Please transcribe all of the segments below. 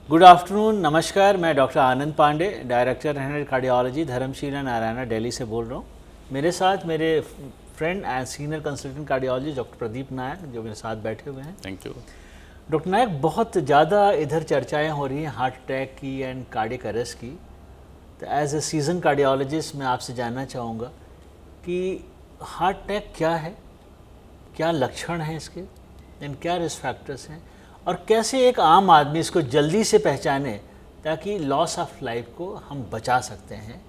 Good afternoon, नमस्कार। मैं doctor Anand Pandey, director general cardiology, Dharamshila Narayana, Delhi से बोल रहा हूँ। मेरे साथ मेरे friend and senior consultant cardiology doctor Pradeep Nayak जो मेरे साथ बैठे हुए हैं। Thank you. डॉक्टर नायक, बहुत ज़्यादा इधर चर्चाएं हो रही हैं हार्ट अटैक की एंड कार्डियक अरेस्ट की। तो एज ए सीजन कार्डियोलॉजिस्ट मैं आपसे जानना चाहूँगा कि हार्ट अटैक क्या है, क्या लक्षण हैं इसके एंड क्या रिस्क फैक्टर्स हैं, और कैसे एक आम आदमी इसको जल्दी से पहचाने ताकि लॉस ऑफ लाइफ को हम बचा सकते हैं।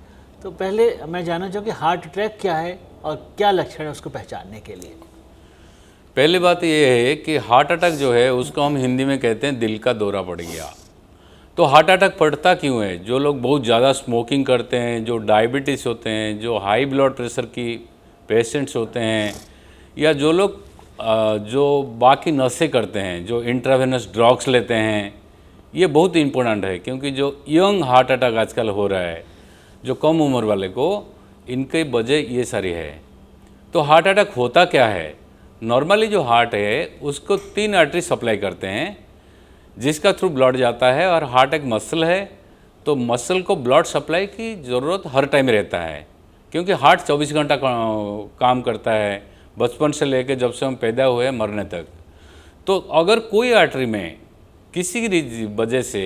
तो पहले मैं जानना चाहूँ कि हार्ट अटैक क्या है और क्या लक्षण है उसको पहचानने के लिए। पहली बात ये है कि हार्ट अटैक जो है उसको हम हिंदी में कहते हैं दिल का दौरा पड़ गया। तो हार्ट अटैक पड़ता क्यों है? जो लोग बहुत ज़्यादा स्मोकिंग करते हैं, जो डायबिटीज़ होते हैं, जो हाई ब्लड प्रेशर की पेशेंट्स होते हैं, या जो लोग जो बाकी नशे करते हैं, जो इंट्रावेनस ड्रग्स लेते हैं, ये बहुत इम्पोर्टेंट है। क्योंकि जो यंग हार्ट अटैक आजकल हो रहा है, जो कम उम्र वाले को, इनके वजह ये सारी है। तो हार्ट अटैक होता क्या है? नॉर्मली जो हार्ट है उसको 3 आर्टरी सप्लाई करते हैं जिसका थ्रू ब्लड जाता है, और हार्ट एक मसल है तो मसल को ब्लड सप्लाई की ज़रूरत हर टाइम रहता है, क्योंकि हार्ट 24 घंटा काम करता है, बचपन से लेकर जब से हम पैदा हुए मरने तक। तो अगर कोई आर्टरी में किसी वजह से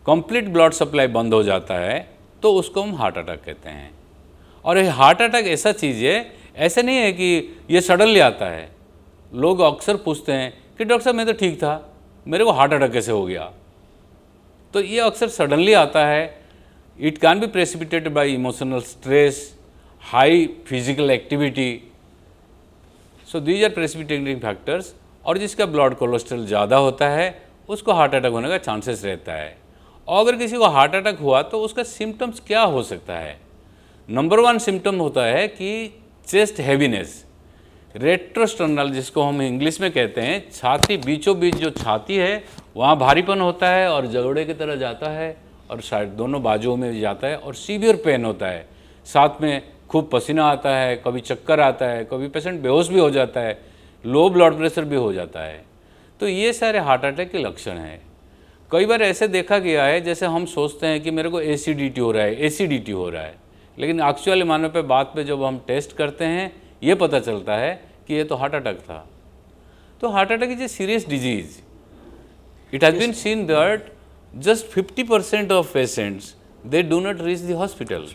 कंप्लीट ब्लड सप्लाई बंद हो जाता है तो उसको हम हार्ट अटैक कहते हैं। और ये हार्ट अटैक ऐसा चीज़ है, ऐसे नहीं है कि ये सडनली आता है। लोग अक्सर पूछते हैं कि डॉक्टर साहब मैं तो ठीक था, मेरे को हार्ट अटैक कैसे हो गया? तो ये अक्सर सडनली आता है। It can be precipitated by emotional stress, high physical activity. So these are precipitating factors. और जिसका ब्लड कोलेस्ट्रॉल ज़्यादा होता है उसको हार्ट अटैक होने का चांसेस रहता है। और अगर किसी को हार्ट अटैक हुआ तो उसका सिम्टम्स क्या हो सकता है? नंबर 1 सिम्टम होता है कि चेस्ट हैवीनेस, रेट्रोस्टर्नल, जिसको हम इंग्लिश में कहते हैं, छाती बीचों बीच जो छाती है वहाँ भारीपन होता है और जगड़े की तरह जाता है, और साइड दोनों बाजुओं में भी जाता है, और सीवियर पेन होता है। साथ में खूब पसीना आता है, कभी चक्कर आता है, कभी पेशेंट बेहोश भी हो जाता है, लो ब्लड प्रेशर भी हो जाता है। तो ये सारे हार्ट अटैक के लक्षण हैं। कई बार ऐसे देखा गया है जैसे हम सोचते हैं कि मेरे को एसिडिटी हो रहा है, एसिडिटी हो रहा है, लेकिन एक्चुअली मानने पे बात पे जब हम टेस्ट करते हैं ये पता चलता है कि ये तो हार्ट अटैक था। तो heart attack is a serious disease. It has been seen that just 50% of patients they do not reach the hospital,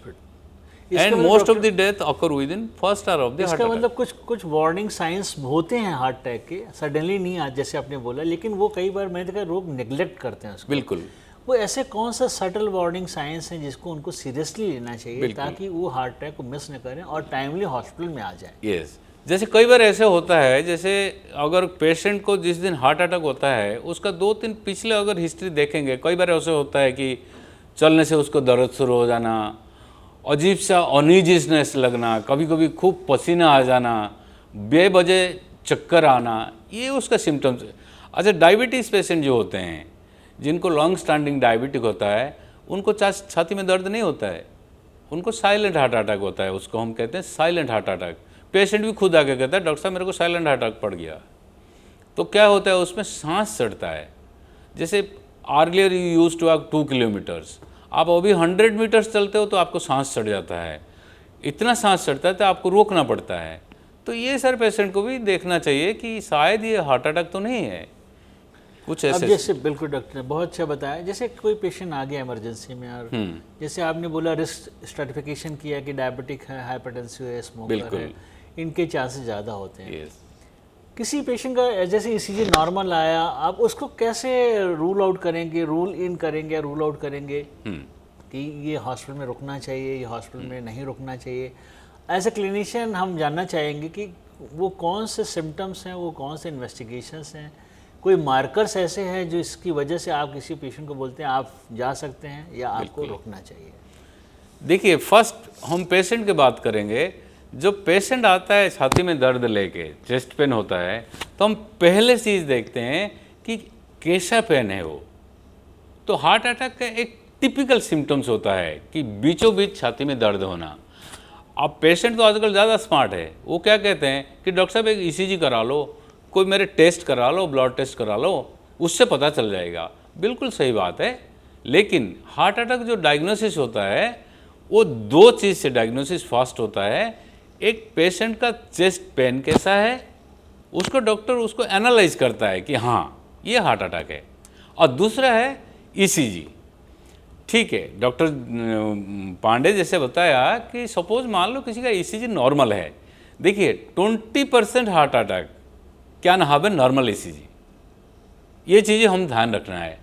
and most of the death occur within first hour of the heart इसका attack. मतलब कुछ warning science होते हैं heart attack के, suddenly नहीं आ जैसे आपने बोला, लेकिन वो कई बार मैंने देखा लोग नेग्लेक्ट करते हैं उसको। बिल्कुल। वो ऐसे कौन सा सटल वार्निंग साइंस हैं जिसको उनको सीरियसली लेना चाहिए ताकि वो हार्ट अटैक को मिस न करें और टाइमली हॉस्पिटल में आ जाए? यस, जैसे कई बार ऐसे होता है, जैसे अगर पेशेंट को जिस दिन हार्ट अटैक होता है उसका 2-3 पिछले अगर हिस्ट्री देखेंगे, कई बार ऐसे होता है कि चलने से उसको दर्द शुरू हो जाना, अजीब सा अनईजीनेस लगना, कभी कभी खूब पसीना आ जाना, बेवजह चक्कर आना, ये उसका सिम्टम्स है। अच्छा, डायबिटीज़ पेशेंट जो होते हैं, जिनको लॉन्ग स्टैंडिंग डायबिटिक होता है, उनको छाती में दर्द नहीं होता है, उनको साइलेंट हार्ट अटैक होता है। उसको हम कहते हैं साइलेंट हार्ट अटैक। पेशेंट भी खुद आके कहता है डॉक्टर साहब मेरे को साइलेंट हार्ट अटैक पड़ गया। तो क्या होता है, उसमें सांस चढ़ता है। जैसे earlier you use to walk 2 kilometres, आप अभी 100 मीटर्स चलते हो तो आपको सांस चढ़ जाता है। इतना सांस चढ़ता है तो आपको रोकना पड़ता है। तो ये सर पेशेंट को भी देखना चाहिए कि शायद ये हार्ट अटैक तो नहीं है, कुछ ऐसे। अब जैसे बिल्कुल डॉक्टर ने बहुत अच्छा बताया, जैसे कोई पेशेंट आ गया इमरजेंसी में और जैसे आपने बोला रिस्क स्ट्रेटिफिकेशन किया कि डायबिटिक है, हाइपरटेंसिव है, स्मोकर है, इनके चांसेस ज़्यादा होते हैं। यस। किसी पेशेंट का जैसे ईसीजी नॉर्मल आया, आप उसको कैसे रूल आउट करेंगे, रूल इन करेंगे या रूल आउट करेंगे कि ये हॉस्पिटल में रुकना चाहिए, ये हॉस्पिटल में नहीं रुकना चाहिए? एज ए क्लिनिशियन हम जानना चाहेंगे कि वो कौन से सिम्टम्स हैं, वो कौन से इन्वेस्टिगेशंस हैं, कोई मार्कर्स ऐसे हैं जो इसकी वजह से आप किसी पेशेंट को बोलते हैं आप जा सकते हैं या आपको रुकना चाहिए? देखिए, फर्स्ट हम पेशेंट की बात करेंगे। जब पेशेंट आता है छाती में दर्द लेके, चेस्ट पेन होता है, तो हम पहले चीज़ देखते हैं कि कैसा पेन है वो। तो हार्ट अटैक का एक टिपिकल सिम्टम्स होता है कि बीचों बीच छाती में दर्द होना। अब पेशेंट तो आजकल ज़्यादा स्मार्ट है, वो क्या कहते हैं कि डॉक्टर साहब एक ईसीजी करा लो, कोई मेरे टेस्ट करा लो, ब्लड टेस्ट करा लो, उससे पता चल जाएगा। बिल्कुल सही बात है, लेकिन हार्ट अटैक जो डायग्नोसिस होता है वो दो चीज़ से डायग्नोसिस फास्ट होता है। एक पेशेंट का चेस्ट पेन कैसा है, उसको डॉक्टर उसको एनालाइज करता है कि हाँ ये हार्ट अटैक है, और दूसरा है ईसीजी। ठीक है, डॉक्टर पांडे जैसे बताया कि सपोज मान लो किसी का ईसीजी नॉर्मल है, देखिए 20% heart attack can have a normal ECG, ये चीज़ें हम ध्यान रखना है।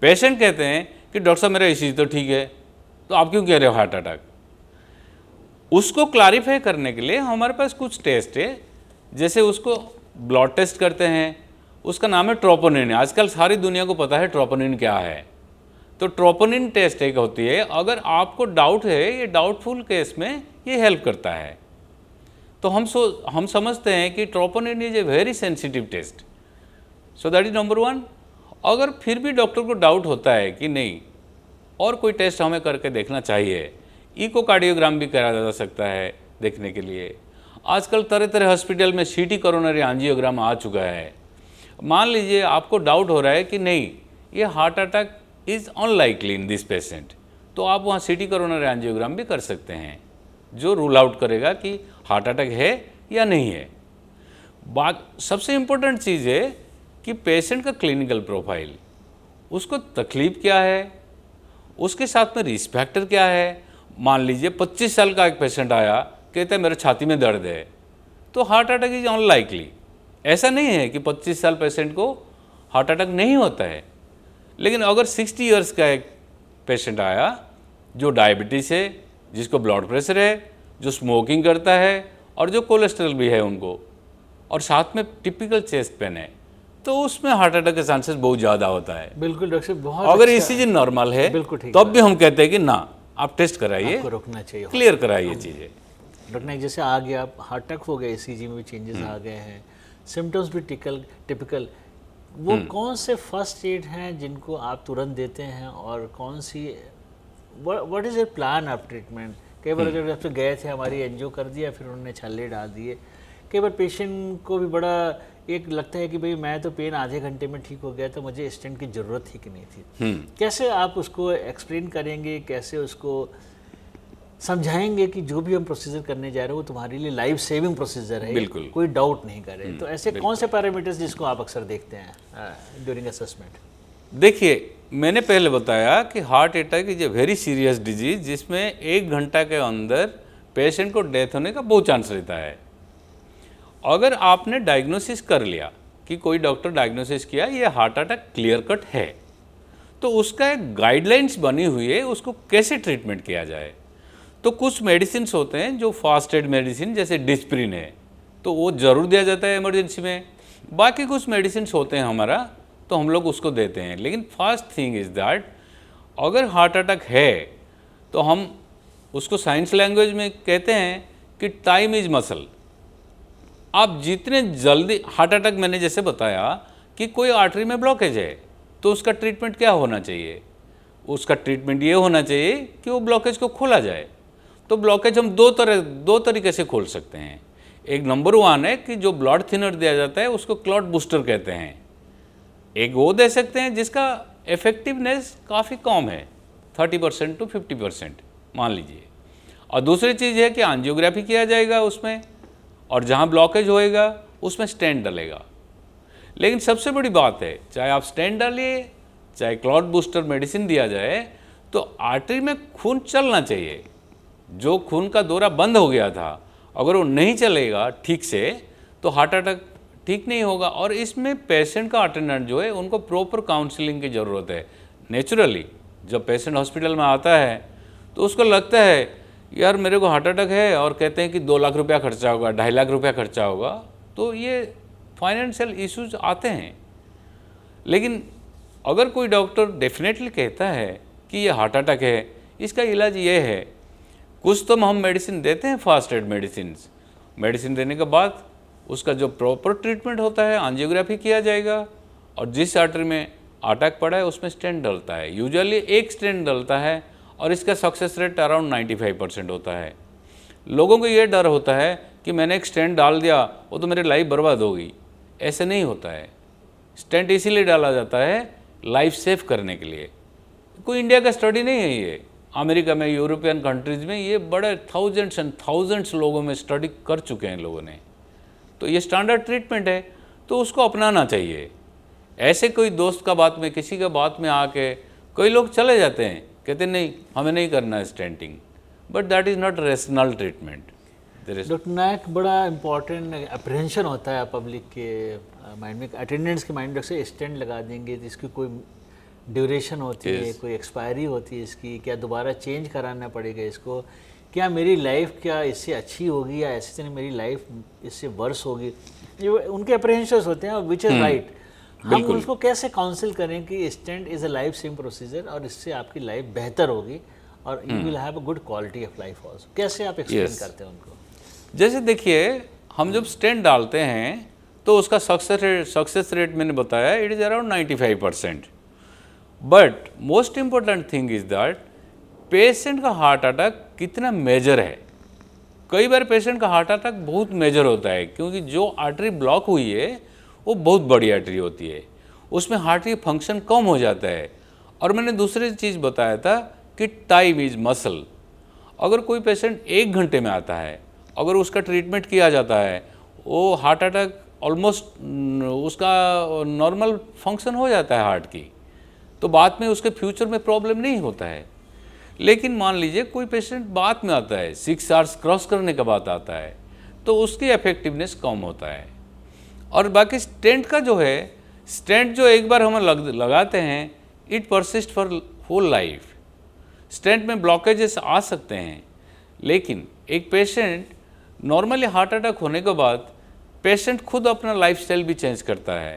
पेशेंट कहते हैं कि डॉक्टर साहब मेरा ईसीजी तो ठीक है, तो आप क्यों कह रहे हो हार्ट अटैक? उसको क्लैरिफाई करने के लिए हमारे पास कुछ टेस्ट है, जैसे उसको ब्लड टेस्ट करते हैं, उसका नाम है ट्रोपोनिन। आजकल सारी दुनिया को पता है ट्रोपोनिन क्या है। तो ट्रोपोनिन टेस्ट एक होती है, अगर आपको डाउट है, ये डाउटफुल केस में ये हेल्प करता है। तो हम समझते हैं कि troponin is a very sensitive test, so that is number one. अगर फिर भी डॉक्टर को डाउट होता है कि नहीं और कोई टेस्ट हमें करके देखना चाहिए, इकोकार्डियोग्राम भी कराया जा सकता है देखने के लिए। आजकल तरह तरह हॉस्पिटल में सीटी कोरोनरी एंजियोग्राम आ चुका है। मान लीजिए आपको डाउट हो रहा है कि नहीं ये heart attack is unlikely in this patient, तो आप वहाँ सीटी कोरोनरी एंजियोग्राम भी कर सकते हैं, जो रूल आउट करेगा कि हार्ट अटैक है या नहीं है। बात सबसे इम्पोर्टेंट चीज़ है कि पेशेंट का क्लिनिकल प्रोफाइल, उसको तकलीफ क्या है, उसके साथ में रिस्क फैक्टर क्या है। मान लीजिए 25 साल का एक पेशेंट आया, कहता है मेरे छाती में दर्द है, तो हार्ट अटैक इज अनलाइकली। ऐसा नहीं है कि 25 साल पेशेंट को हार्ट अटैक नहीं होता है। लेकिन अगर 60 इयर्स का एक पेशेंट आया जो डायबिटीज़ है, जिसको ब्लड प्रेशर है, जो स्मोकिंग करता है और जो कोलेस्ट्रॉल भी है उनको, और साथ में टिपिकल चेस्ट पेन है, तो उसमें हार्ट अटैक के चांसेस बहुत ज़्यादा होता है। बिल्कुल डॉक्टर साहब, बहुत अगर अच्छा। ईसीजी नॉर्मल है बिल्कुल ठीक तब भी हम कहते हैं कि ना आप टेस्ट कराइए, आपको रोकना चाहिए, क्लियर कराइए चीज़ें। डॉक्टर ने जैसे आ गया हार्ट अटैक हो गया, ईसीजी में भी चेंजेस आ गए हैं, सिम्टम्स भी टिपिकल, वो कौन से फर्स्ट एड हैं जिनको आप तुरंत देते हैं, और कौन see what is a plan of treatment? कई बार जब आपसे गए थे हमारी एनजीओ कर दिया, फिर उन्होंने छल्ले डाल दिए। कई बार पेशेंट को भी बड़ा एक लगता है कि भाई मैं तो पेन आधे घंटे में ठीक हो गया, तो मुझे स्टेंट की ज़रूरत ही कि नहीं थी। कैसे आप उसको एक्सप्लेन करेंगे, कैसे उसको समझाएंगे कि जो भी हम प्रोसीजर करने जा रहे हैं वो तुम्हारे लिए लाइफ सेविंग प्रोसीजर है, बिल्कुल। कोई डाउट नहीं करे? तो ऐसे कौन से पैरामीटर्स जिसको आप अक्सर देखते हैं ड्यूरिंग असेसमेंट? देखिए, मैंने पहले बताया कि heart attack is a very serious disease, जिसमें 1 घंटा के अंदर पेशेंट को डेथ होने का बहुत चांस रहता है। अगर आपने डायग्नोसिस कर लिया कि कोई डॉक्टर डायग्नोसिस किया ये हार्ट अटैक क्लियर कट है, तो उसका एक गाइडलाइंस बनी हुई है उसको कैसे ट्रीटमेंट किया जाए। तो कुछ मेडिसिन होते हैं जो फास्ट एड मेडिसिन, जैसे डिस्प्रिन है, तो वो ज़रूर दिया जाता है इमरजेंसी में। बाकी कुछ मेडिसिन होते हैं हमारा, तो हम लोग उसको देते हैं। लेकिन फर्स्ट थिंग इज़ दैट अगर हार्ट अटैक है तो हम उसको साइंस लैंग्वेज में कहते हैं कि टाइम इज़ मसल। आप जितने जल्दी हार्ट अटैक, मैंने जैसे बताया कि कोई आर्टरी में ब्लॉकेज है, तो उसका ट्रीटमेंट क्या होना चाहिए? उसका ट्रीटमेंट ये होना चाहिए कि वो ब्लॉकेज को खोला जाए। तो ब्लॉकेज हम दो तरीके से खोल सकते हैं। एक नंबर 1 है कि जो ब्लड थिनर दिया जाता है उसको क्लॉट बूस्टर कहते हैं। एक वो दे सकते हैं जिसका इफेक्टिवनेस काफ़ी कम है, 30% to 50% मान लीजिए। और दूसरी चीज़ है कि एंजियोग्राफी किया जाएगा उसमें, और जहाँ ब्लॉकेज होएगा उसमें स्टेंट डलेगा। लेकिन सबसे बड़ी बात है, चाहे आप स्टेंट डालिए चाहे क्लॉट बूस्टर मेडिसिन दिया जाए, तो आर्टरी में खून चलना चाहिए। जो खून का दौरा बंद हो गया था, अगर वो नहीं चलेगा ठीक से, तो हार्ट अटैक ठीक नहीं होगा। और इसमें पेशेंट का अटेंडेंट जो है उनको प्रॉपर काउंसलिंग की ज़रूरत है। नेचुरली जब पेशेंट हॉस्पिटल में आता है तो उसको लगता है यार मेरे को हार्ट अटैक है, और कहते हैं कि 2 लाख रुपया खर्चा होगा, 2.5 लाख रुपया खर्चा होगा, तो ये फाइनेंशियल इश्यूज आते हैं। लेकिन अगर कोई डॉक्टर डेफिनेटली कहता है कि ये हार्ट अटैक है, इसका इलाज ये है, कुछ तो हम मेडिसिन देते हैं, फास्ट एड मेडिसिन देने के बाद उसका जो प्रॉपर ट्रीटमेंट होता है, एंजियोग्राफी किया जाएगा, और जिस आर्टरी में अटैक पड़ा है उसमें स्टेंट डलता है। यूजुअली एक स्टेंट डलता है और इसका सक्सेस रेट अराउंड 95% होता है। लोगों को ये डर होता है कि मैंने एक स्टेंट डाल दिया वो तो मेरी लाइफ बर्बाद होगी। ऐसे नहीं होता है। स्टेंट इसीलिए डाला जाता है लाइफ सेव करने के लिए। कोई इंडिया का स्टडी नहीं है ये, अमेरिका में, यूरोपियन कंट्रीज में ये बड़े थाउजेंड्स एंड थाउजेंड्स लोगों में स्टडी कर चुके हैं लोगों ने। तो ये स्टैंडर्ड ट्रीटमेंट है, तो उसको अपनाना चाहिए। ऐसे कोई दोस्त का बात में, किसी का बात में आके कई लोग चले जाते हैं, कहते नहीं हमें नहीं करना है stenting, but that is not rational treatment. Doctor Nayak, बड़ा इंपॉर्टेंट अप्रहेंशन होता है पब्लिक के माइंड में, अटेंडेंट्स के माइंड में, से स्टेंट लगा देंगे तो इसकी कोई ड्यूरेशन होती है, कोई एक्सपायरी होती है इसकी, क्या दोबारा चेंज कराना पड़ेगा इसको, क्या मेरी लाइफ क्या इससे अच्छी होगी या ऐसे नहीं मेरी लाइफ इससे वर्स होगी, ये उनके अप्रहेंशंस होते हैं, विच इज़ राइट। हम उसको कैसे काउंसिल करें कि stent is a life saving procedure और इससे आपकी लाइफ बेहतर होगी और you will have a good quality of life also, कैसे आप एक्सप्लेन करते हैं उनको? जैसे देखिए, हम जब स्टेंट डालते हैं तो उसका सक्सेस रेट मैंने बताया, it is around 95%। But most important thing is that patient का हार्ट अटैक कितना मेजर है। कई बार पेशेंट का हार्ट अटैक बहुत मेजर होता है, क्योंकि जो आर्टरी ब्लॉक हुई है वो बहुत बड़ी आर्टरी होती है, उसमें हार्ट की फंक्शन कम हो जाता है। और मैंने दूसरी चीज़ बताया था कि टाइम इज मसल। अगर कोई पेशेंट 1 घंटे में आता है, अगर उसका ट्रीटमेंट किया जाता है, वो हार्ट अटैक ऑलमोस्ट उसका नॉर्मल फंक्शन हो जाता है हार्ट की, तो बाद में उसके फ्यूचर में प्रॉब्लम नहीं होता है। लेकिन मान लीजिए कोई पेशेंट बाद में आता है, 6 आवर्स क्रॉस करने के बाद आता है, तो उसकी इफेक्टिवनेस कम होता है। और बाकी स्टेंट का जो है, स्टेंट जो एक बार हम लगाते हैं, it persist for whole life. Stent में ब्लॉकेजेस आ सकते हैं, लेकिन एक पेशेंट नॉर्मली हार्ट अटैक होने के बाद पेशेंट खुद अपना लाइफस्टाइल भी चेंज करता है,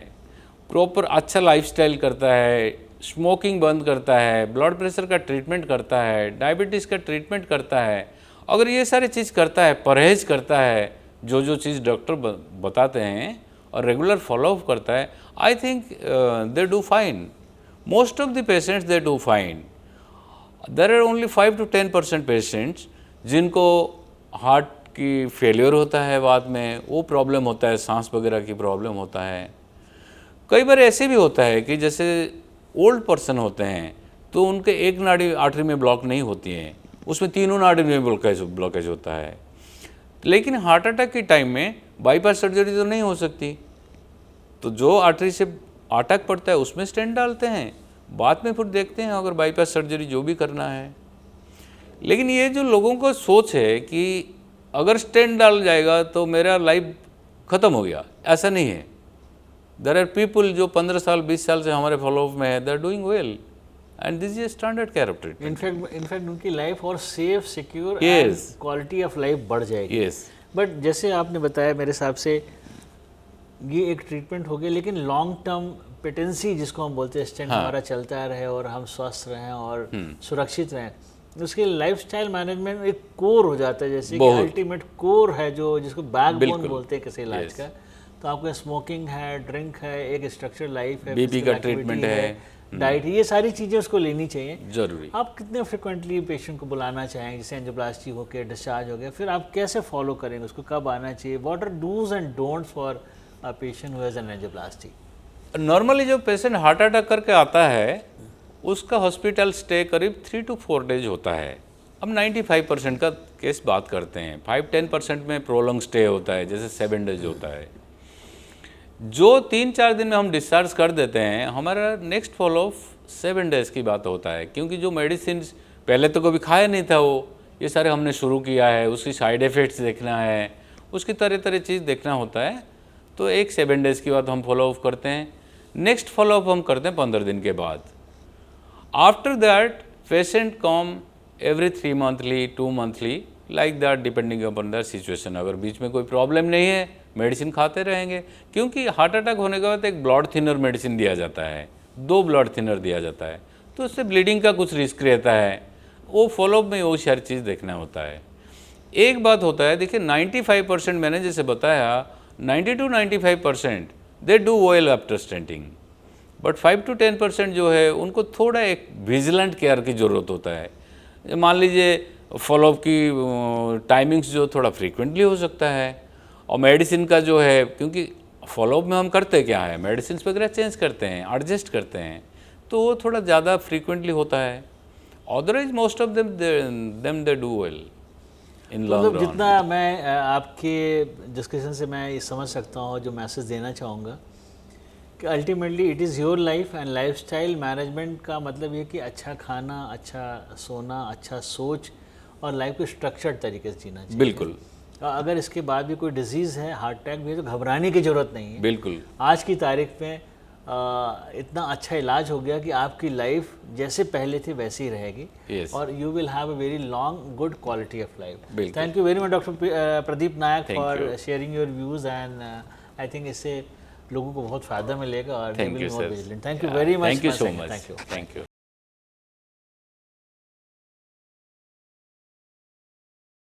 प्रॉपर अच्छा लाइफस्टाइल करता है, स्मोकिंग बंद करता है, ब्लड प्रेशर का ट्रीटमेंट करता है, डायबिटीज़ का ट्रीटमेंट करता है। अगर ये सारी चीज़ करता है, परहेज करता है, जो चीज़ डॉक्टर बताते हैं, और रेगुलर फॉलोअप करता है, I think they do fine. Most of the patients they do fine. There are only 5 to 10% patients जिनको हार्ट की फेलियर होता है, बाद में वो प्रॉब्लम होता है, सांस वगैरह की प्रॉब्लम होता है। कई बार ऐसे भी होता है कि जैसे ओल्ड पर्सन होते हैं, तो उनके एक नाड़ी आर्टरी में ब्लॉक नहीं होती है, उसमें तीनों नाड़ी में ब्लॉकेज होता है। लेकिन हार्ट अटैक के टाइम में बाईपास सर्जरी तो नहीं हो सकती, तो जो आर्टरी से अटैक पड़ता है उसमें स्टेंट डालते हैं, बाद में फिर देखते हैं अगर बाईपास सर्जरी जो भी करना है। लेकिन ये जो लोगों का सोच है कि अगर स्टेंट डाल जाएगा तो मेरा लाइफ ख़त्म हो गया, ऐसा नहीं है। देयर आर पीपल जो 15 साल 20 साल से हमारे फॉलोअप में है, they are doing well, and this is standard care of treatment. In fact उनकी लाइफ और safe, secure and quality of life बढ़ जाएगी। बट जैसे आपने बताया, मेरे हिसाब से ये एक ट्रीटमेंट हो गया, लेकिन लॉन्ग टर्म पेटेंसी जिसको हम बोलते हैं, स्टेंट हमारा चलता रहे और हम स्वस्थ रहें और सुरक्षित रहें, उसके लाइफस्टाइल मैनेजमेंट एक कोर हो जाता है, जैसे कि अल्टीमेट कोर है जो जिसको बैकबोन बोलते हैं किसी इलाज का। तो आपका स्मोकिंग है, ड्रिंक है, एक स्ट्रक्चर लाइफ है, बीपी का ट्रीटमेंट है, डाइट, ये सारी चीज़ें उसको लेनी चाहिए जरूरी। आप कितने फ्रिक्वेंटली पेशेंट को बुलाना चाहेंगे, जैसे एंजियोप्लास्टी हो के डिस्चार्ज हो गया, फिर आप कैसे फॉलो करेंगे उसको, कब आना चाहिए? What are dos and don'ts for a patient who has an angioplasty? Normally जो पेशेंट हार्ट अटैक करके आता है, उसका हॉस्पिटल स्टे करीब 3 to 4 days होता है। अब 95% का केस बात करते हैं, 5-10% में प्रोलॉन्ग स्टे होता है, जैसे 7 days होता है। जो 3-4 दिन में हम डिस्चार्ज कर देते हैं, हमारा नेक्स्ट फॉलोअप 7 days की बात होता है, क्योंकि जो मेडिसिन पहले तो कभी खाया नहीं था, वो ये सारे हमने शुरू किया है, उसकी साइड इफ़ेक्ट्स देखना है, उसकी तरह तरह चीज़ देखना होता है। तो एक 7 days की बात हम फॉलोअप करते हैं। नेक्स्ट फॉलोअप हम करते हैं 15 दिन के बाद। After that patient come every 3 monthly, 2 monthly, like that, depending upon the situation. अगर बीच में कोई प्रॉब्लम नहीं है, मेडिसिन खाते रहेंगे, क्योंकि हार्ट अटैक होने के बाद एक ब्लड थिनर मेडिसिन दिया जाता है, 2 ब्लड थिनर दिया जाता है, तो उससे ब्लीडिंग का कुछ रिस्क रहता है। वो फॉलोअप में वो सारी चीज़ देखना होता है। एक बात होता है, देखिए 95% मैंने जैसे बताया, 90 to 95% they do well after stenting, but 5 to 10% जो है उनको थोड़ा एक विजिलेंट केयर की ज़रूरत होता है। मान लीजिए फॉलोअप की टाइमिंग्स जो थोड़ा फ्रीक्वेंटली हो सकता है, और मेडिसिन का जो है, क्योंकि फॉलोअप में हम करते क्या है, मेडिसिन वगैरह चेंज करते हैं, एडजस्ट करते हैं, तो वो थोड़ा ज़्यादा फ्रीक्वेंटली होता है। Otherwise most of them they do well in long मतलब रन। जितना मैं आपके डिस्कशन से मैं ये समझ सकता हूँ, जो मैसेज देना चाहूँगा कि ultimately it is your life and lifestyle management का मतलब ये कि अच्छा खाना, अच्छा सोना, अच्छा सोच और लाइफ को स्ट्रक्चर्ड तरीके से जीना चाहिए। बिल्कुल अगर इसके बाद भी कोई डिजीज़ है, हार्ट अटैक भी है, तो घबराने की ज़रूरत नहीं है। बिल्कुल आज की तारीख में इतना अच्छा इलाज हो गया कि आपकी लाइफ जैसे पहले थी वैसी ही रहेगी। Yes. और you will have a very long good quality of life. बिल्कुल। Thank you very much doctor Pradeep Nayak Thank for you. Sharing your views and I think इससे लोगों को बहुत फ़ायदा मिलेगा और thank you sir. Thank you very much. Thank you so much. Thank you.